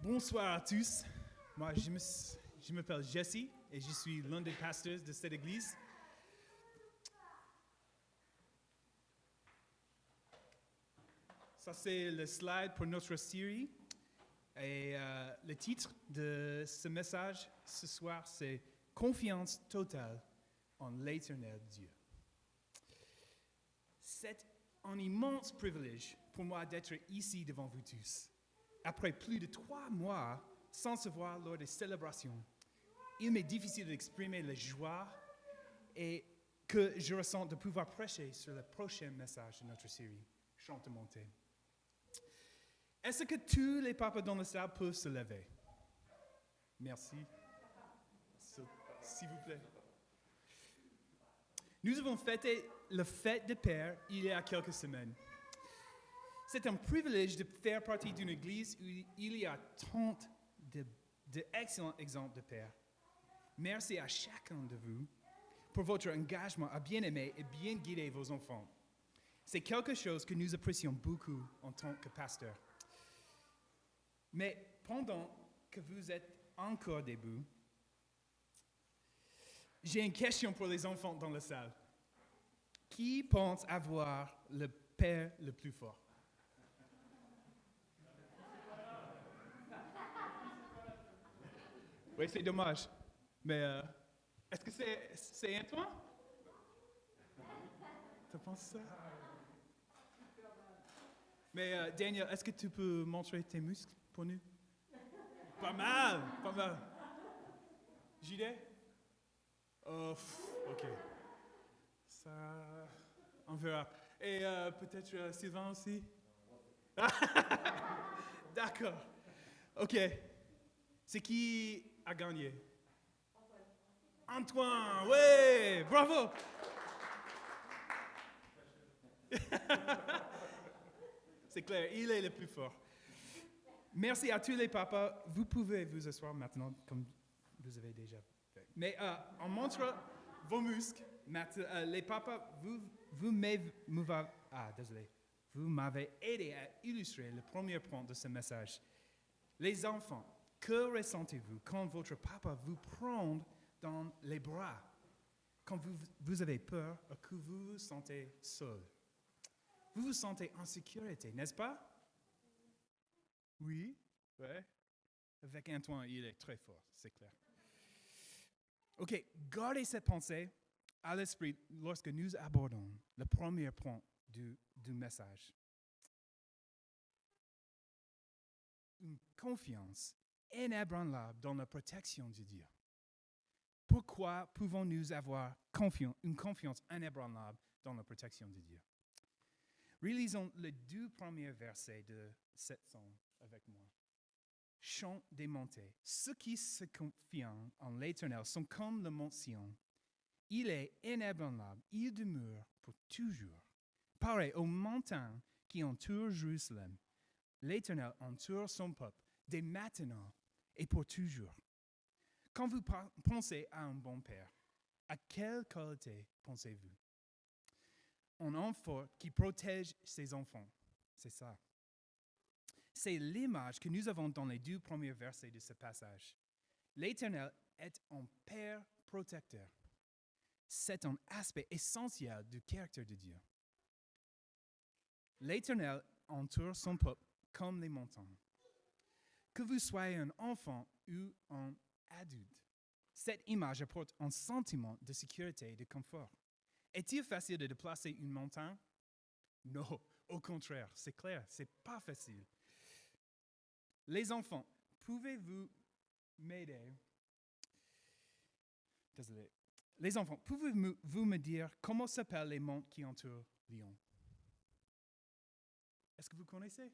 Bonsoir à tous. Moi, je m'appelle Jesse et je suis l'un des pasteurs de cette église. Ça, c'est le slide pour notre série. Et le titre de ce message ce soir, c'est « Confiance totale en l'éternel Dieu ». C'est un immense privilège pour moi d'être ici devant vous tous. Après plus de 3 mois sans se voir lors des célébrations, il m'est difficile d'exprimer la joie et que je ressens de pouvoir prêcher sur le prochain message de notre série, Chante montée. Est-ce que tous les papas dans la salle peuvent se lever? Merci. S'il vous plaît. Nous avons fêté la fête des pères il y a quelques semaines. C'est un privilège de faire partie d'une église où il y a tant d'excellents exemples de pères. Merci à chacun de vous pour votre engagement à bien aimer et bien guider vos enfants. C'est quelque chose que nous apprécions beaucoup en tant que pasteurs. Mais pendant que vous êtes encore debout, j'ai une question pour les enfants dans la salle. Qui pense avoir le père le plus fort? Oui, c'est dommage. Mais est-ce que c'est Antoine? Tu penses ça? Mais Daniel, est-ce que tu peux montrer tes muscles pour nous? Pas mal, pas mal. JD? Ok. Ça, on verra. Et peut-être Sylvain aussi? D'accord. Ok. C'est qui a gagné? Antoine, ouais, bravo. C'est clair, il est le plus fort. Merci à tous les papas. Vous pouvez vous asseoir maintenant, comme vous avez déjà fait. Mais on montre vos muscles. Les papas, vous m'avez aidé à illustrer le premier point de ce message. Les enfants, que ressentez-vous quand votre papa vous prend dans les bras, quand vous avez peur ou que vous vous sentez seul? Vous vous sentez en sécurité, n'est-ce pas? Oui, ouais. Avec Antoine, il est très fort, c'est clair. Ok, gardez cette pensée à l'esprit lorsque nous abordons le premier point du message. Une confiance inébranlable dans la protection de Dieu. Pourquoi pouvons-nous avoir une confiance inébranlable dans la protection de Dieu? Relisons les 2 premiers versets de cette psaume avec moi. Chant des montées. Ceux qui se confient en l'Éternel sont comme le mont Sion. Il est inébranlable, il demeure pour toujours. Pareil aux montagnes qui entourent Jérusalem. L'Éternel entoure son peuple, dès maintenant et pour toujours. Quand vous pensez à un bon père, à quelle qualité pensez-vous? Un homme fort qui protège ses enfants. C'est ça. C'est l'image que nous avons dans les 2 premiers versets de ce passage. L'Éternel est un père protecteur. C'est un aspect essentiel du caractère de Dieu. L'Éternel entoure son peuple comme les montagnes. Que vous soyez un enfant ou un adulte, cette image apporte un sentiment de sécurité et de confort. Est-il facile de déplacer une montagne? Non, au contraire, c'est clair, c'est pas facile. Les enfants, pouvez-vous m'aider? Désolé. Les enfants, pouvez-vous me dire comment s'appellent les monts qui entourent Lyon? Est-ce que vous connaissez?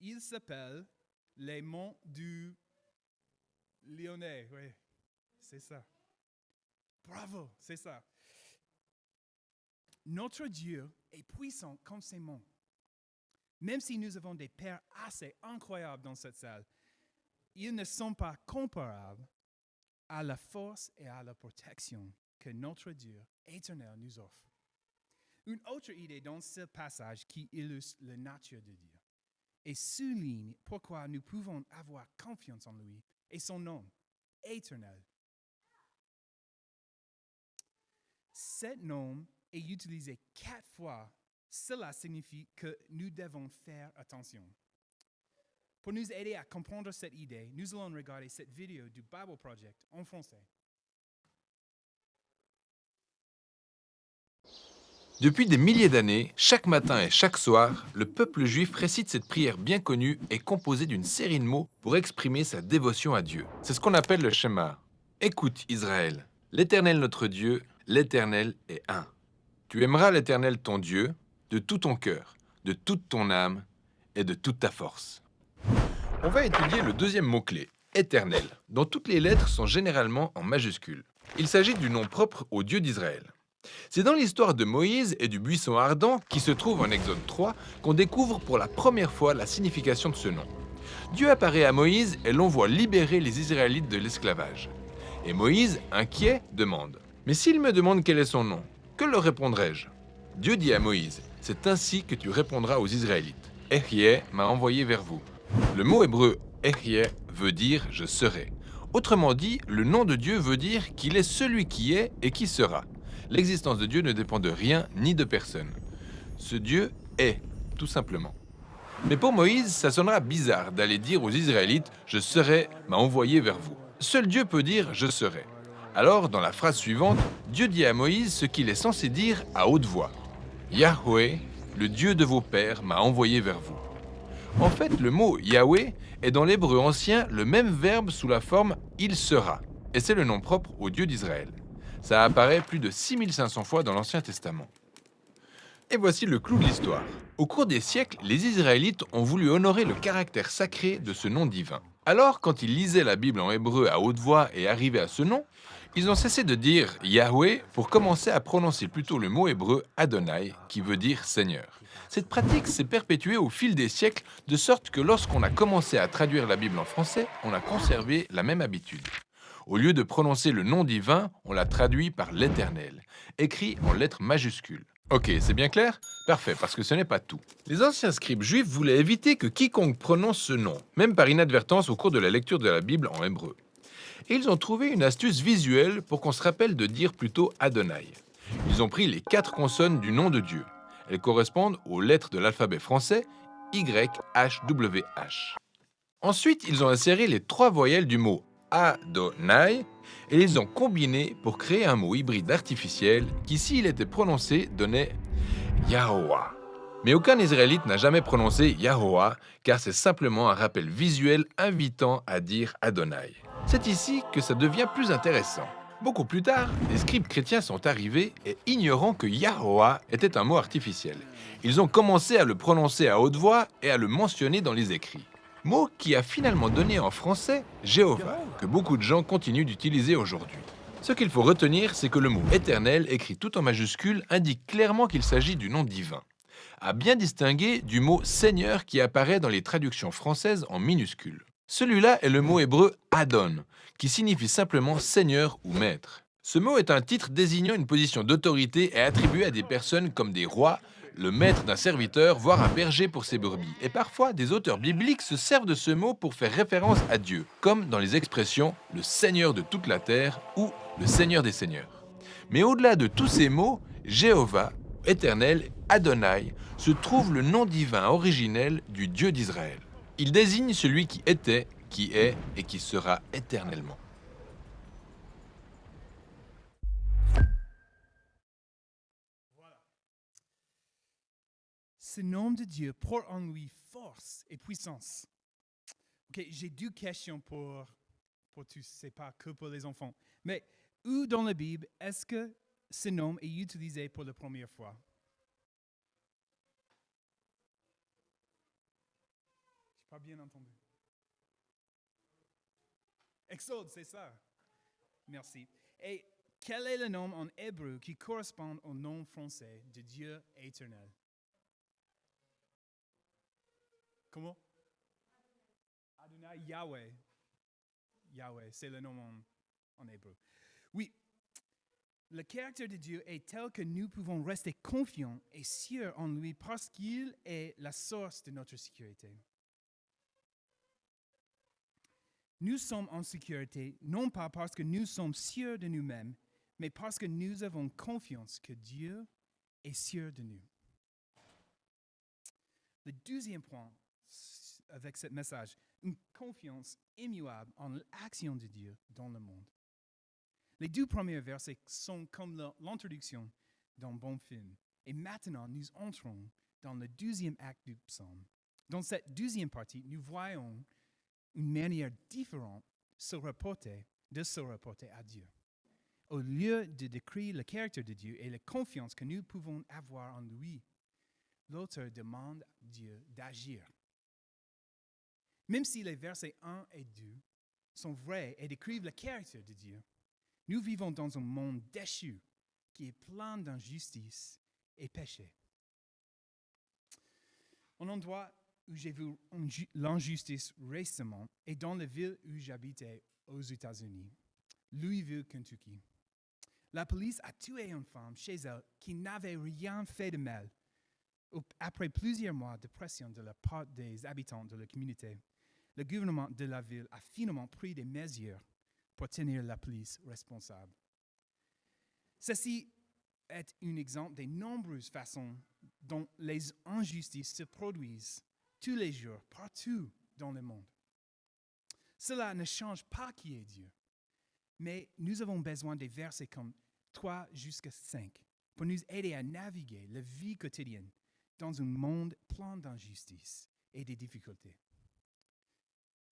Ils s'appellent les monts du Lyonnais, oui, c'est ça. Bravo, c'est ça. Notre Dieu est puissant comme ces monts. Même si nous avons des pères assez incroyables dans cette salle, ils ne sont pas comparables à la force et à la protection que notre Dieu éternel nous offre. Une autre idée dans ce passage qui illustre la nature de Dieu et souligne pourquoi nous pouvons avoir confiance en lui et son nom, éternel. Cet nom est utilisé 4 fois. Cela signifie que nous devons faire attention. Pour nous aider à comprendre cette idée, nous allons regarder cette vidéo du Bible Project en français. Depuis des milliers d'années, chaque matin et chaque soir, le peuple juif récite cette prière bien connue et composée d'une série de mots pour exprimer sa dévotion à Dieu. C'est ce qu'on appelle le Shema. Écoute Israël, l'Éternel notre Dieu, l'Éternel est un. Tu aimeras l'Éternel ton Dieu de tout ton cœur, de toute ton âme et de toute ta force. On va étudier le deuxième mot-clé, Éternel, dont toutes les lettres sont généralement en majuscules. Il s'agit du nom propre au Dieu d'Israël. C'est dans l'histoire de Moïse et du buisson ardent, qui se trouve en Exode 3, qu'on découvre pour la première fois la signification de ce nom. Dieu apparaît à Moïse et l'envoie libérer les Israélites de l'esclavage. Et Moïse, inquiet, demande « Mais s'il me demande quel est son nom, que leur répondrai-je » Dieu dit à Moïse « C'est ainsi que tu répondras aux Israélites. Ehyeh m'a envoyé vers vous. » Le mot hébreu Ehyeh veut dire « je serai ». Autrement dit, le nom de Dieu veut dire qu'il est celui qui est et qui sera. L'existence de Dieu ne dépend de rien ni de personne. Ce Dieu est, tout simplement. Mais pour Moïse, ça sonnera bizarre d'aller dire aux Israélites « Je serai m'a envoyé vers vous ». Seul Dieu peut dire « Je serai ». Alors, dans la phrase suivante, Dieu dit à Moïse ce qu'il est censé dire à haute voix. « Yahweh, le Dieu de vos pères, m'a envoyé vers vous ». En fait, le mot Yahweh est dans l'hébreu ancien le même verbe sous la forme « il sera », et c'est le nom propre au Dieu d'Israël. Ça apparaît plus de 6500 fois dans l'Ancien Testament. Et voici le clou de l'histoire. Au cours des siècles, les Israélites ont voulu honorer le caractère sacré de ce nom divin. Alors, quand ils lisaient la Bible en hébreu à haute voix et arrivaient à ce nom, ils ont cessé de dire Yahweh pour commencer à prononcer plutôt le mot hébreu Adonai, qui veut dire Seigneur. Cette pratique s'est perpétuée au fil des siècles, de sorte que lorsqu'on a commencé à traduire la Bible en français, on a conservé la même habitude. Au lieu de prononcer le nom divin, on l'a traduit par l'Éternel, écrit en lettres majuscules. Ok, c'est bien clair ? Parfait, parce que ce n'est pas tout. Les anciens scribes juifs voulaient éviter que quiconque prononce ce nom, même par inadvertance au cours de la lecture de la Bible en hébreu. Et ils ont trouvé une astuce visuelle pour qu'on se rappelle de dire plutôt Adonai. Ils ont pris les 4 consonnes du nom de Dieu. Elles correspondent aux lettres de l'alphabet français Y, H, W, H. Ensuite, ils ont inséré les 3 voyelles du mot Adonai et les ont combinés pour créer un mot hybride artificiel qui, s'il était prononcé, donnait Yahoah. Mais aucun Israélite n'a jamais prononcé Yahoah, car c'est simplement un rappel visuel invitant à dire Adonai. C'est ici que ça devient plus intéressant. Beaucoup plus tard, les scribes chrétiens sont arrivés et ignorant que Yahoah était un mot artificiel. Ils ont commencé à le prononcer à haute voix et à le mentionner dans les écrits. Mot qui a finalement donné en français Jéhovah, que beaucoup de gens continuent d'utiliser aujourd'hui. Ce qu'il faut retenir, c'est que le mot éternel, écrit tout en majuscule, indique clairement qu'il s'agit du nom divin. À bien distinguer du mot Seigneur qui apparaît dans les traductions françaises en minuscules. Celui-là est le mot hébreu Adon, qui signifie simplement Seigneur ou Maître. Ce mot est un titre désignant une position d'autorité et attribué à des personnes comme des rois, le maître d'un serviteur, voire un berger pour ses brebis. Et parfois, des auteurs bibliques se servent de ce mot pour faire référence à Dieu, comme dans les expressions « le Seigneur de toute la terre » ou « le Seigneur des seigneurs ». Mais au-delà de tous ces mots, Jéhovah, Éternel, Adonai, se trouve le nom divin originel du Dieu d'Israël. Il désigne celui qui était, qui est et qui sera éternellement. Ce nom de Dieu porte en lui force et puissance. Ok, j'ai 2 questions pour tous, c'est pas que pour les enfants. Mais où dans la Bible est-ce que ce nom est utilisé pour la première fois? Je n'ai pas bien entendu. Exode, c'est ça. Merci. Et quel est le nom en hébreu qui correspond au nom français de Dieu éternel? Comment? Adonai, Yahweh. Yahweh, c'est le nom en hébreu. Oui, Le caractère de Dieu est tel que nous pouvons rester confiants et sûrs en lui parce qu'il est la source de notre sécurité. Nous sommes en sécurité non pas parce que nous sommes sûrs de nous-mêmes, mais parce que nous avons confiance que Dieu est sûr de nous. Le deuxième point avec ce message, une confiance immuable en l'action de Dieu dans le monde. Les deux premiers versets sont comme l'introduction d'un bon film. Et maintenant, nous entrons dans le deuxième acte du psaume. Dans cette deuxième partie, nous voyons une manière différente de se reporter à Dieu. Au lieu de décrire le caractère de Dieu et la confiance que nous pouvons avoir en lui, l'auteur demande à Dieu d'agir. Même si les versets 1 et 2 sont vrais et décrivent le caractère de Dieu, nous vivons dans un monde déchu qui est plein d'injustice et péché. Un endroit où j'ai vu l'injustice récemment est dans la ville où j'habitais aux États-Unis, Louisville, Kentucky. La police a tué une femme chez elle qui n'avait rien fait de mal. Après plusieurs mois de pression de la part des habitants de la communauté, le gouvernement de la ville a finalement pris des mesures pour tenir la police responsable. Ceci est un exemple des nombreuses façons dont les injustices se produisent tous les jours, partout dans le monde. Cela ne change pas qui est Dieu, mais nous avons besoin des versets comme 3 jusqu'à 5 pour nous aider à naviguer la vie quotidienne dans un monde plein d'injustices et de difficultés.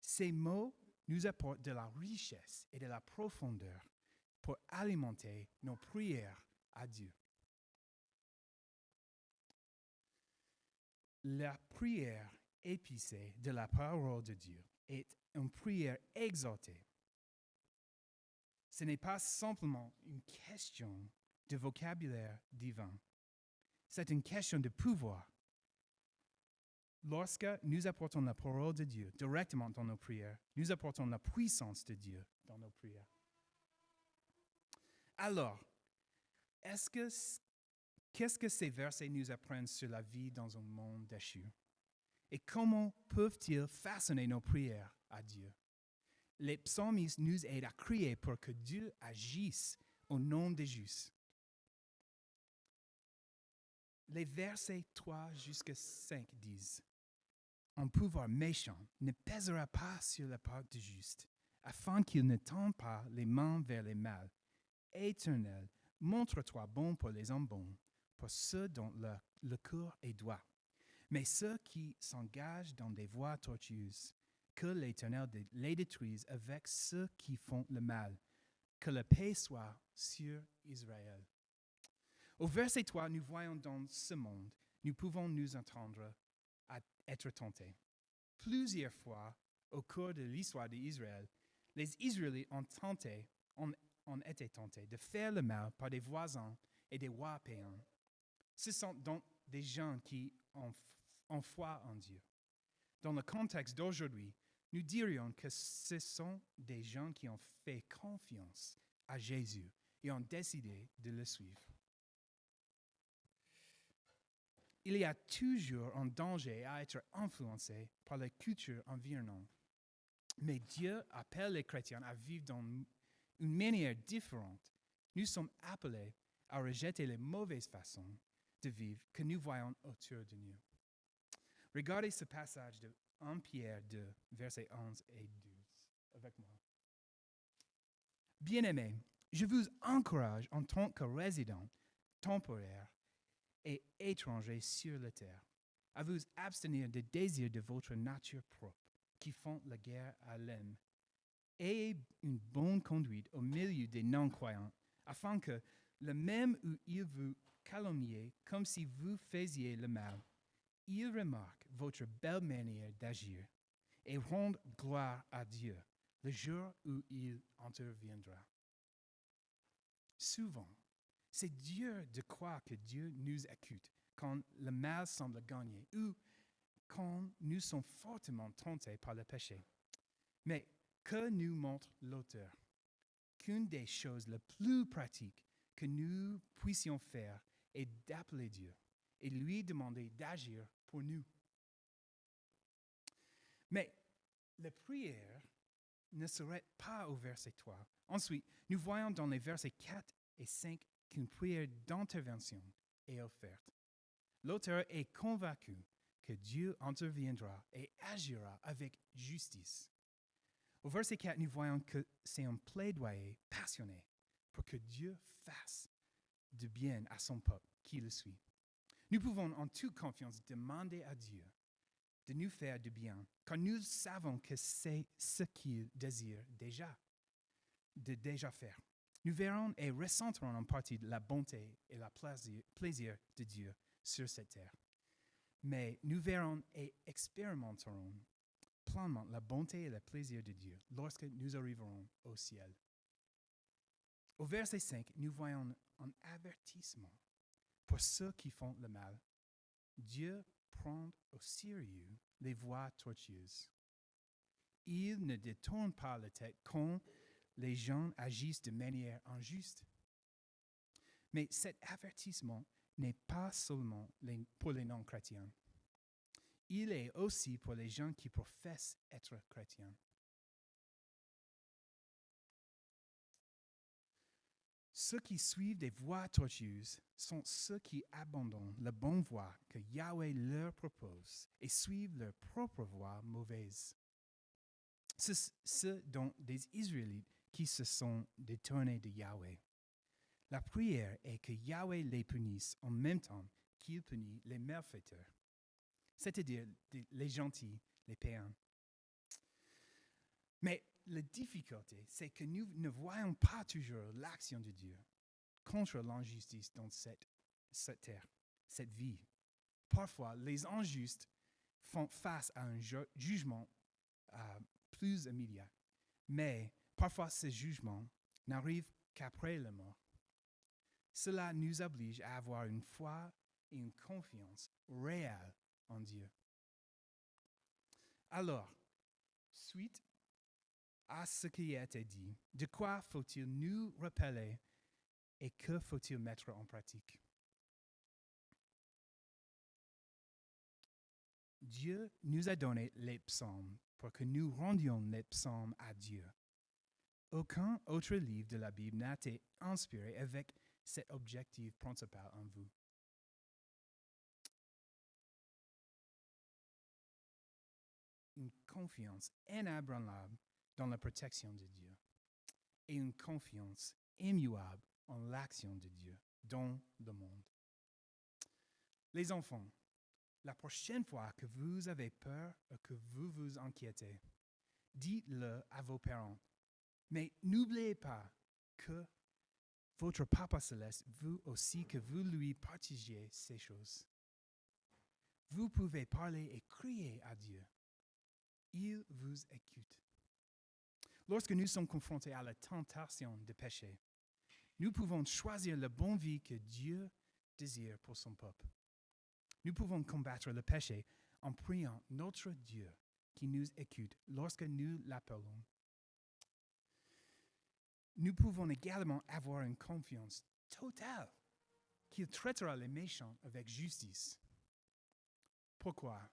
Ces mots nous apportent de la richesse et de la profondeur pour alimenter nos prières à Dieu. La prière épicée de la parole de Dieu est une prière exaltée. Ce n'est pas simplement une question de vocabulaire divin. C'est une question de pouvoir. Lorsque nous apportons la parole de Dieu directement dans nos prières, nous apportons la puissance de Dieu dans nos prières. Alors, qu'est-ce que ces versets nous apprennent sur la vie dans un monde déchu? Et comment peuvent-ils façonner nos prières à Dieu? Les psalmistes nous aident à crier pour que Dieu agisse au nom des justes. Les versets 3 jusqu'à 5 disent: un pouvoir méchant ne pèsera pas sur la part du juste, afin qu'il ne tende pas les mains vers les mal. Éternel, montre-toi bon pour les hommes bons, pour ceux dont le cœur est droit. Mais ceux qui s'engagent dans des voies tortueuses, que l'Éternel les détruise avec ceux qui font le mal. Que la paix soit sur Israël. Au verset 3, nous voyons dans ce monde, nous pouvons nous entendre à être tentés. Plusieurs fois, au cours de l'histoire d'Israël, les Israélites ont été tentés de faire le mal par des voisins et des rois païens. Ce sont donc des gens qui ont foi en Dieu. Dans le contexte d'aujourd'hui, nous dirions que ce sont des gens qui ont fait confiance à Jésus et ont décidé de le suivre. Il y a toujours un danger à être influencé par la culture environnante. Mais Dieu appelle les chrétiens à vivre d'une manière différente. Nous sommes appelés à rejeter les mauvaises façons de vivre que nous voyons autour de nous. Regardez ce passage de 1 Pierre 2, versets 11 et 12 avec moi. Bien-aimés, je vous encourage en tant que résidents temporaires et étrangers sur la terre, à vous abstenir des désirs de votre nature propre qui font la guerre à l'âme. Ayez une bonne conduite au milieu des non-croyants, afin que, le même où ils vous calomnient comme si vous faisiez le mal, ils remarquent votre belle manière d'agir et rendent gloire à Dieu le jour où il interviendra. Souvent, c'est dur de croire que Dieu nous écoute quand le mal semble gagner ou quand nous sommes fortement tentés par le péché. Mais que nous montre l'auteur? Qu'une des choses les plus pratiques que que nous puissions faire est d'appeler Dieu et lui demander d'agir pour nous. Mais la prière ne s'arrête pas au verset 3. Ensuite, nous voyons dans les versets 4 et 5 qu'une prière d'intervention est offerte. L'auteur est convaincu que Dieu interviendra et agira avec justice. Au verset 4, nous voyons que c'est un plaidoyer passionné pour que Dieu fasse du bien à son peuple qui le suit. Nous pouvons en toute confiance demander à Dieu de nous faire du bien, car nous savons que c'est ce qu'il désire de déjà faire. Nous verrons et ressentirons en partie la bonté et le plaisir de Dieu sur cette terre. Mais nous verrons et expérimenterons pleinement la bonté et le plaisir de Dieu lorsque nous arriverons au ciel. Au verset 5, nous voyons un avertissement pour ceux qui font le mal. Dieu prend au sérieux les voies tortueuses. Il ne détourne pas la tête quand les gens agissent de manière injuste. Mais cet avertissement n'est pas seulement pour les non-chrétiens. Il est aussi pour les gens qui professent être chrétiens. Ceux qui suivent des voies tortueuses sont ceux qui abandonnent la bonne voie que Yahweh leur propose et suivent leur propre voie mauvaise. Ce sont des Israélites qui se sont détournés de Yahweh. La prière est que Yahweh les punisse en même temps qu'il punit les malfaiteurs, c'est-à-dire les gentils, les païens. Mais la difficulté, c'est que nous ne voyons pas toujours l'action de Dieu contre l'injustice dans cette terre, cette vie. Parfois, les injustes font face à un jugement plus immédiat, mais parfois ce jugement n'arrive qu'après la mort. Cela nous oblige à avoir une foi et une confiance réelle en Dieu. Alors, suite à ce qui a été dit, de quoi faut-il nous rappeler et que faut-il mettre en pratique? Dieu nous a donné les psaumes pour que nous rendions les psaumes à Dieu. Aucun autre livre de la Bible n'a été inspiré avec cet objectif principal en vue. Une confiance inébranlable dans la protection de Dieu et une confiance immuable en l'action de Dieu dans le monde. Les enfants, la prochaine fois que vous avez peur ou que vous vous inquiétez, dites-le à vos parents. Mais n'oubliez pas que votre Papa Céleste veut aussi que vous lui partagiez ces choses. Vous pouvez parler et crier à Dieu. Il vous écoute. Lorsque nous sommes confrontés à la tentation de pécher, nous pouvons choisir la bonne vie que Dieu désire pour son peuple. Nous pouvons combattre le péché en priant notre Dieu qui nous écoute lorsque nous l'appelons. Nous pouvons également avoir une confiance totale qu'il traitera les méchants avec justice. Pourquoi?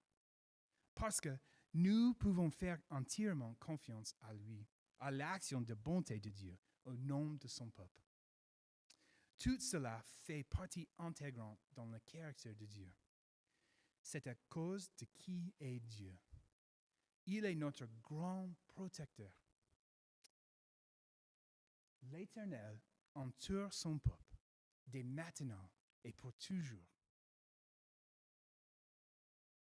Parce que nous pouvons faire entièrement confiance à lui, à l'action de bonté de Dieu, au nom de son peuple. Tout cela fait partie intégrante dans le caractère de Dieu. C'est à cause de qui est Dieu. Il est notre grand protecteur. L'Éternel entoure son peuple, dès maintenant et pour toujours.